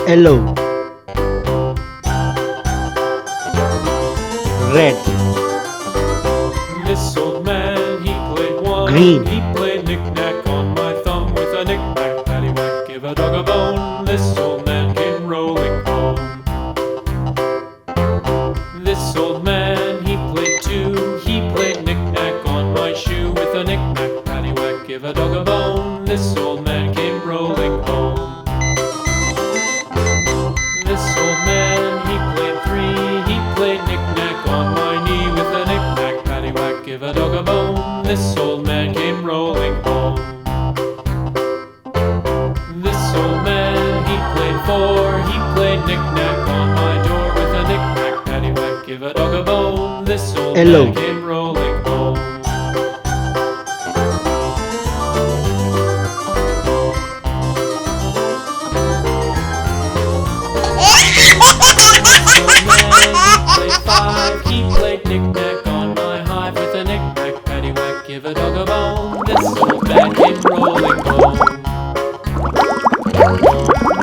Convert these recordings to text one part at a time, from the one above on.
Yellow, red, This old man, he played one. Green. He played knick-knack on my thumb with a knick-knack, paddywhack, give a dog a bone. This old man came rolling home. This old man, he played two. He played knick-knack on my shoe with a knick-knack, paddywhack, give a dog a bone. This old man came rolling home. This old man, he played three. He played knick-knack on my knee with a knick-knack, paddywhack, give a dog a bone. This old man came rolling home. This old man, he played four. He played knick-knack on my door with a knick-knack, paddywhack, give a dog a bone. This old Yellow. man came rolling home. He played knick-knack on my hive with a knick-knack, paddywhack, give a dog a bone. This old man came rolling home.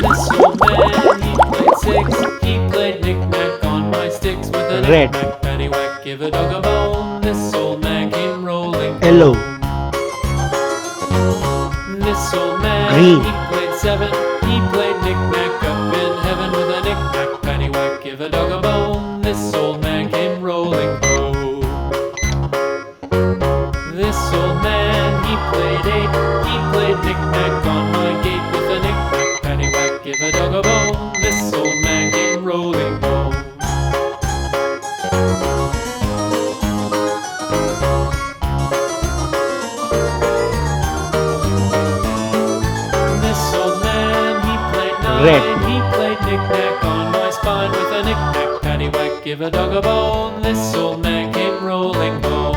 This old man, he played six. He played knick-knack on my sticks with a Red. knick-knack, paddywhack, give a dog a bone. This old man came rolling home. Yellow, This old man, Green. he played seven. He played knick-knack up in heaven with a knick-knack, paddywhack, give a dog a bone. This old man came rolling home. This old man, he played eight. He played knick-knack on my gate with a knick-knack, paddywhack, give a dog a bone. This old man came rolling home. This old man, he played nine. Red. He played knick-knack on my spine with a knick-knack, paddywhack, give a dog a bone. This old man came rolling home.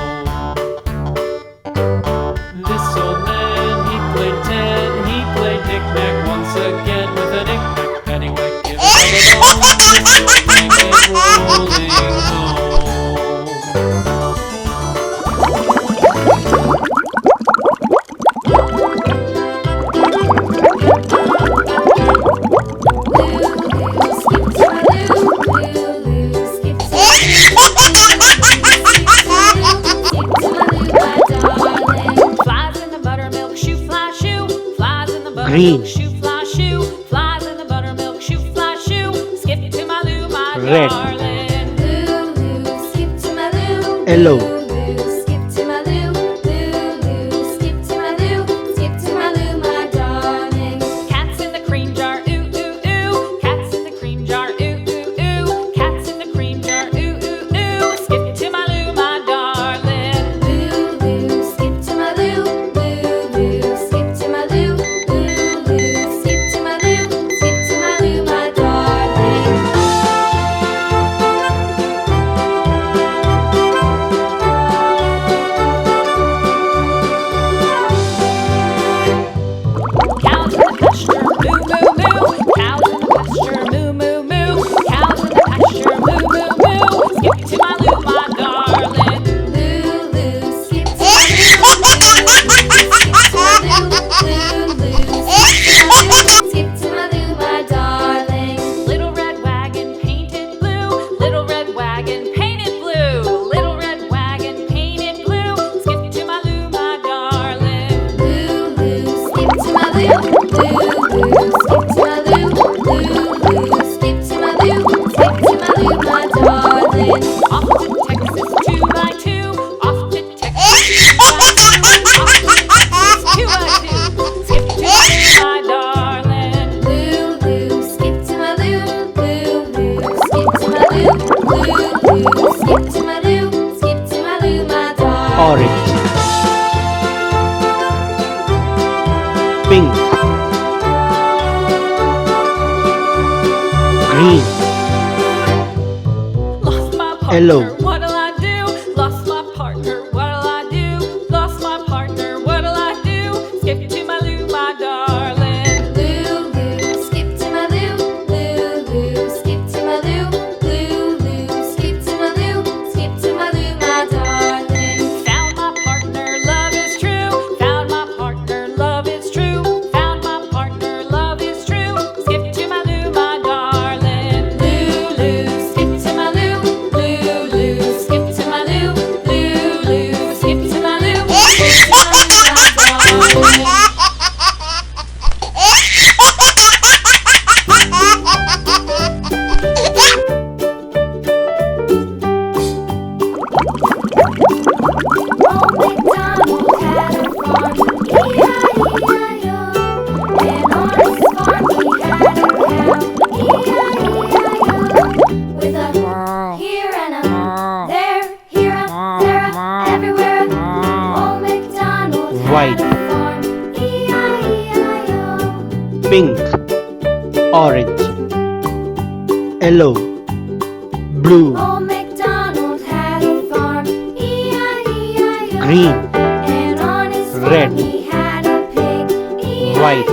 This old man, he played ten. He played knick-knack once again with a knick-knack, paddywhack, give a dog a bone. This old man came rolling home. Green. Shoe fly shoe, flies in the buttermilk shoe fly shoe. Skip to my loo, my Red. darling. Loo, skip to my loo. Yellow, Loo, skip to my loo. Loo, skip to my loo. Skip to my loo, my darling. Cats in the cream jar, ooh ooh ooh. Cats in the cream jar, ooh ooh ooh. Cats in the cream jar, ooh ooh ooh. Skip to my loo, my darling. Loo, skip to my loo. Loo, skip to my loo. Skip to my loo, my darling. Cows in the pasture, moo moo moo. Cows in the pasture, moo moo moo. Cows in the pasture, moo moo moo. Skip to my loo, my darling. Loo, skip to my loo. Skip to my loo, my darling. Little red wagon painted blue. Little red wagon painted blue. Little red wagon painted blue. Skip to my loo, my darling. Loo, skip to my loo. Loo, skip to my loo. Loo, skip to my loo. Skip to my loo, my darling. Off to Texas 2x2. Off to Texas 2x2. Off to Texas 2x2. Skip to my loo, my darling. Loo, skip to my loo. Loo, skip to my loo. Loo, skip to my loo. Skip to my loo, my darling. orange, pink, green, Lost my partner, Yellow. what'll I do? Lost my partner, what'll I do? Lost my partner, what'll I do? Skip to my loo, my darling. Loo, skip to my loo. Loo, skip to my loo. Loo, skip to my loo. Skip to my loo, my darling. Found my partner, love is true. Found my partner, love is true. Found my partner, love is true. Skip to my loo, my White. had a farm. E-I-E-I-O. Pink, orange, yellow, blue, Old MacDonald had a farm. E-I-E-I-O. green, And on his farm red, he had a pig. white,